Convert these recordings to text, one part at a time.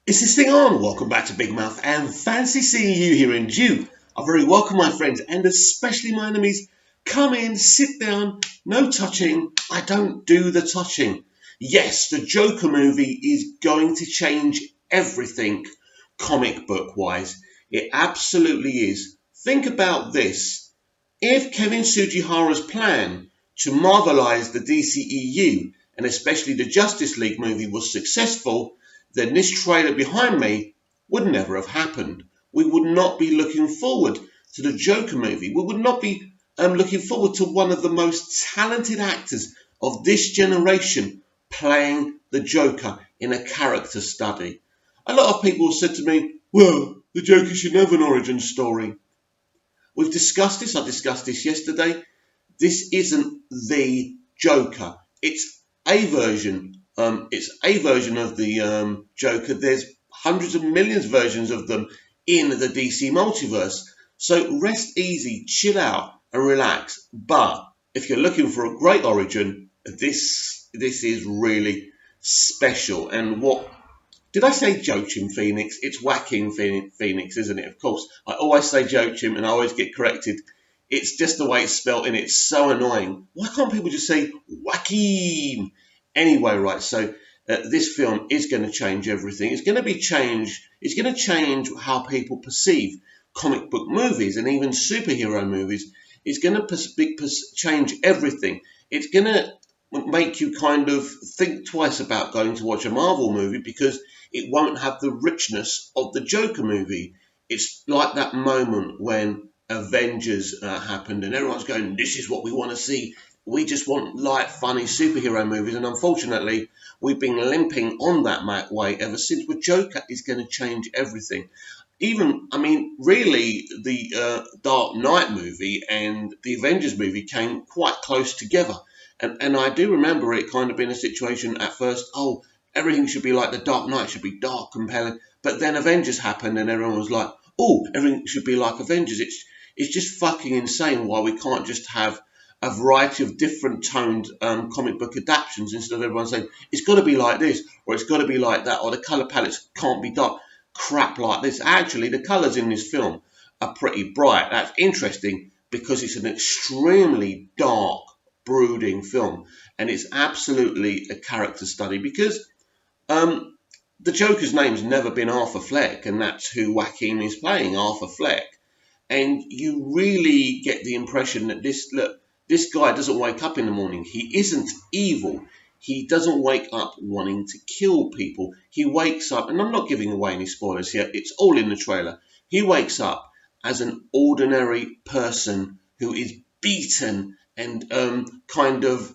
Is this thing on? Welcome back to Big Mouth and fancy seeing you here in June. A very welcome, my friends, and especially my enemies. Come in, sit down, no touching. I don't do the touching. Yes, the Joker movie is going to change everything comic book wise. It absolutely is. Think about this. If Kevin Sugihara's plan to marvelize the DCEU and especially the Justice League movie was successful, then this trailer behind me would never have happened. We would not be looking forward to the Joker movie. We would not be looking forward to one of the most talented actors of this generation playing the Joker in a character study. A lot of people said to me, well, the Joker should have an origin story. We've discussed this. I discussed this yesterday. This isn't the Joker. It's a version. It's a version of the Joker. There's hundreds of millions of versions of them in the DC multiverse. So rest easy, chill out, and relax. But if you're looking for a great origin, this is really special. And what did I say Joachim Phoenix? It's Joaquin Phoenix, isn't it? Of course, I always say Joachim and I always get corrected. It's just the way it's spelled and it's so annoying. Why can't people just say Joaquin? Anyway, right, so this film is going to change everything. It's going to be changed. It's going to change how people perceive comic book movies and even superhero movies. It's going to change everything. It's going to make you kind of think twice about going to watch a Marvel movie because it won't have the richness of the Joker movie. It's like that moment when Avengers happened and everyone's going, this is what we want to see. We just want light, funny superhero movies. And unfortunately, we've been limping on that way ever since. But Joker is going to change everything. Even, I mean, really, the Dark Knight movie and the Avengers movie came quite close together. And I do remember it kind of being a situation at first, oh, everything should be like the Dark Knight, should be dark, compelling. But then Avengers happened and everyone was like, oh, everything should be like Avengers. It's just fucking insane why we can't just have a variety of different toned comic book adaptations instead of everyone saying, it's got to be like this, or it's got to be like that, or the colour palettes can't be dark. Crap like this. Actually, the colours in this film are pretty bright. That's interesting because it's an extremely dark, brooding film, and it's absolutely a character study because the Joker's name's never been Arthur Fleck, and that's who Joaquin is playing, Arthur Fleck. And you really get the impression that this guy doesn't wake up in the morning. He isn't evil. He doesn't wake up wanting to kill people. He wakes up, and I'm not giving away any spoilers here. It's all in the trailer. He wakes up as an ordinary person who is beaten and kind of,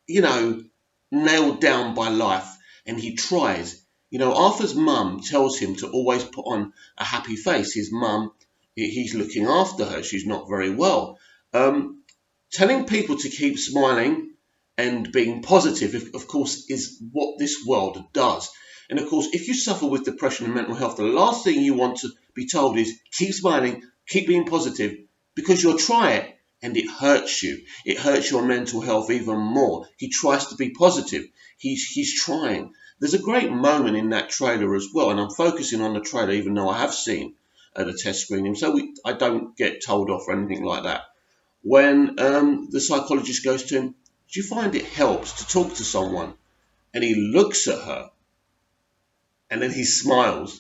nailed down by life. And he tries. Arthur's mum tells him to always put on a happy face. His mum, he's looking after her. She's not very well. Telling people to keep smiling and being positive, of course, is what this world does. And of course, if you suffer with depression and mental health, the last thing you want to be told is keep smiling, keep being positive, because you'll try it and it hurts you. It hurts your mental health even more. He tries to be positive. He's trying. There's a great moment in that trailer as well, and I'm focusing on the trailer even though I have seen the test screening, so I don't get told off or anything like that. When the psychologist goes to him, do you find it helps to talk to someone? And he looks at her and then he smiles.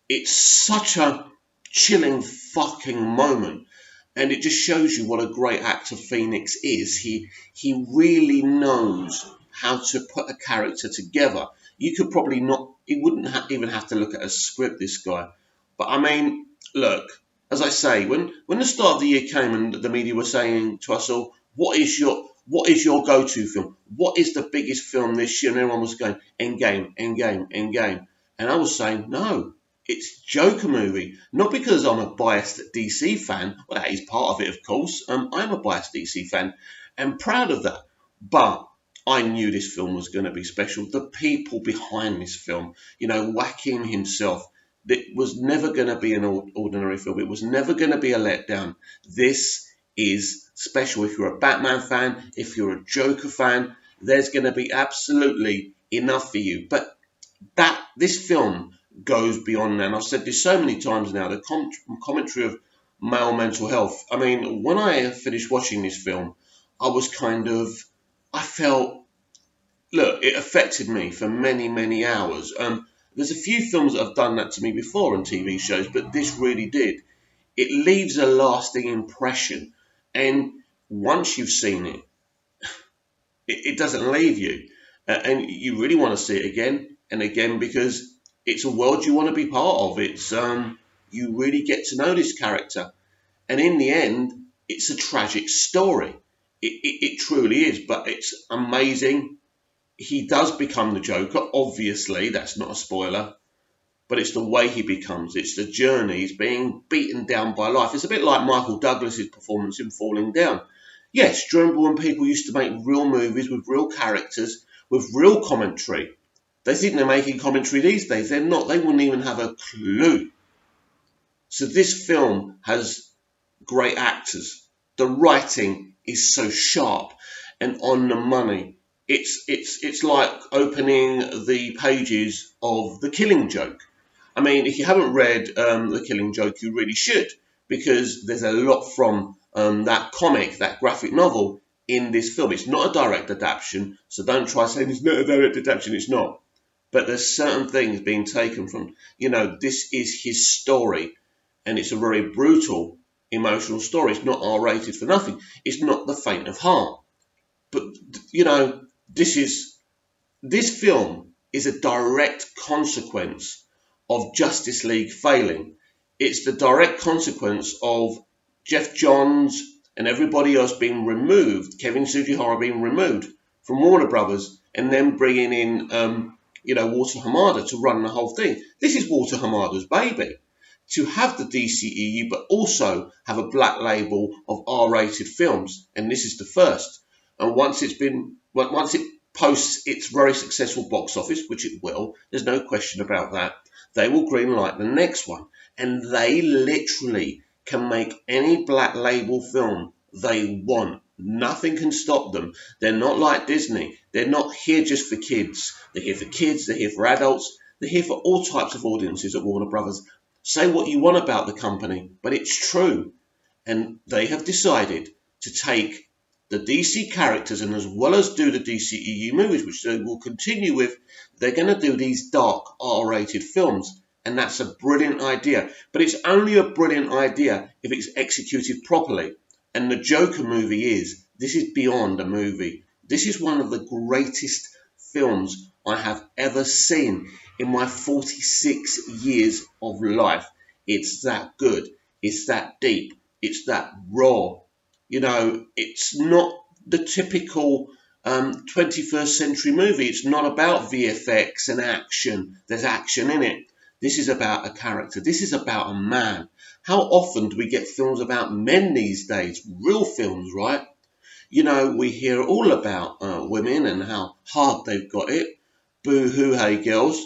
It's such a chilling fucking moment. And it just shows you what a great actor Phoenix is. He really knows how to put a character together. You could probably not, he wouldn't even have to look at a script, this guy. But I mean, look, as I say, when the start of the year came and the media were saying to us all, what is your go-to film? What is the biggest film this year? And everyone was going, Endgame, Endgame, Endgame. And I was saying, no, it's Joker movie. Not because I'm a biased DC fan. Well, that is part of it, of course. I'm a biased DC fan and proud of that. But I knew this film was going to be special. The people behind this film, Joaquin himself, it was never going to be an ordinary film. It was never going to be a letdown. This is special. If you're a Batman fan, if you're a Joker fan, there's going to be absolutely enough for you. But this film goes beyond that. And I've said this so many times now, the commentary of male mental health. I mean, when I finished watching this film, I felt, look, it affected me for many, many hours. There's a few films that have done that to me before on TV shows, but this really did. It leaves a lasting impression. And once you've seen it, it doesn't leave you. And you really want to see it again and again because it's a world you want to be part of. You really get to know this character. And in the end, it's a tragic story. It truly is, but it's amazing. He does become the Joker, obviously, that's not a spoiler, but it's the way he becomes. It's the journey. He's being beaten down by life. It's a bit like Michael Douglas's performance in Falling Down. Yes, do you remember when people used to make real movies with real characters, with real commentary? They think they're making commentary these days. They're not. They wouldn't even have a clue. So this film has great actors. The writing is so sharp and on the money. It's like opening the pages of The Killing Joke. I mean, if you haven't read The Killing Joke, you really should, because there's a lot from that comic, that graphic novel, in this film. It's not a direct adaptation, so don't try saying it's not a direct adaptation. It's not. But there's certain things being taken from, this is his story, and it's a very brutal, emotional story. It's not R-rated for nothing. It's not the faint of heart. But, this film is a direct consequence of Justice League failing. It's the direct consequence of Jeff Johns and everybody else being removed, Kevin Tsujihara being removed from Warner Brothers, and then bringing in, Walter Hamada to run the whole thing. This is Walter Hamada's baby. To have the DCEU, but also have a black label of R-rated films, and this is the first. And once it posts its very successful box office, which it will, there's no question about that, they will greenlight the next one. And they literally can make any black label film they want. Nothing can stop them. They're not like Disney. They're not here just for kids. They're here for kids. They're here for adults. They're here for all types of audiences at Warner Brothers. Say what you want about the company, but it's true. And they have decided to take the DC characters, and as well as do the DCEU movies, which they will continue with, they're going to do these dark R-rated films. And that's a brilliant idea. But it's only a brilliant idea if it's executed properly. And the Joker movie this is beyond a movie. This is one of the greatest films I have ever seen in my 46 years of life. It's that good. It's that deep. It's that raw. It's not the typical 21st century movie. It's not about VFX and action. There's action in it. This is about a character. This is about a man. How often do we get films about men these days? Real films, right? We hear all about women and how hard they've got it. Boo-hoo, hey girls.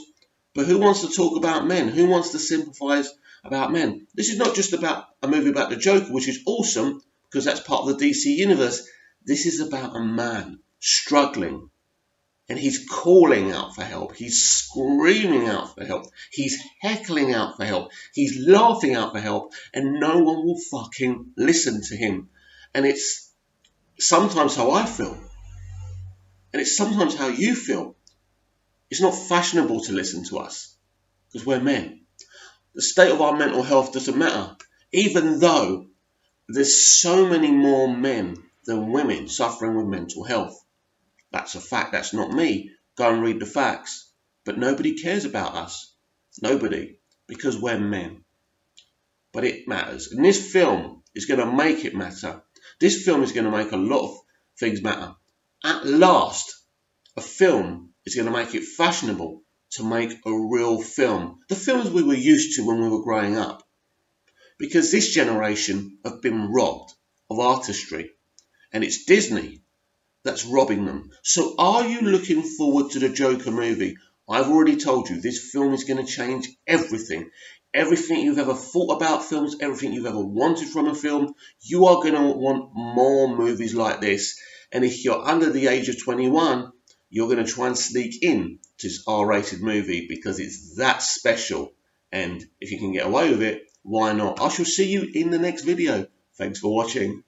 But who wants to talk about men? Who wants to sympathise about men? This is not just about a movie about the Joker, which is awesome, because that's part of the DC universe. This is about a man struggling. And he's calling out for help. He's screaming out for help. He's heckling out for help. He's laughing out for help. And no one will fucking listen to him. And it's sometimes how I feel. And it's sometimes how you feel. It's not fashionable to listen to us. Because we're men. The state of our mental health doesn't matter. Even though there's so many more men than women suffering with mental health. That's a fact. That's not me. Go and read the facts. But nobody cares about us. Nobody. Because we're men. But it matters. And this film is going to make it matter. This film is going to make a lot of things matter. At last, a film is going to make it fashionable to make a real film. The films we were used to when we were growing up. Because this generation have been robbed of artistry. And it's Disney that's robbing them. So are you looking forward to the Joker movie? I've already told you this film is going to change everything. Everything you've ever thought about films, everything you've ever wanted from a film, you are going to want more movies like this. And if you're under the age of 21, you're going to try and sneak in to this R-rated movie because it's that special. And if you can get away with it, why not? I shall see you in the next video. Thanks for watching.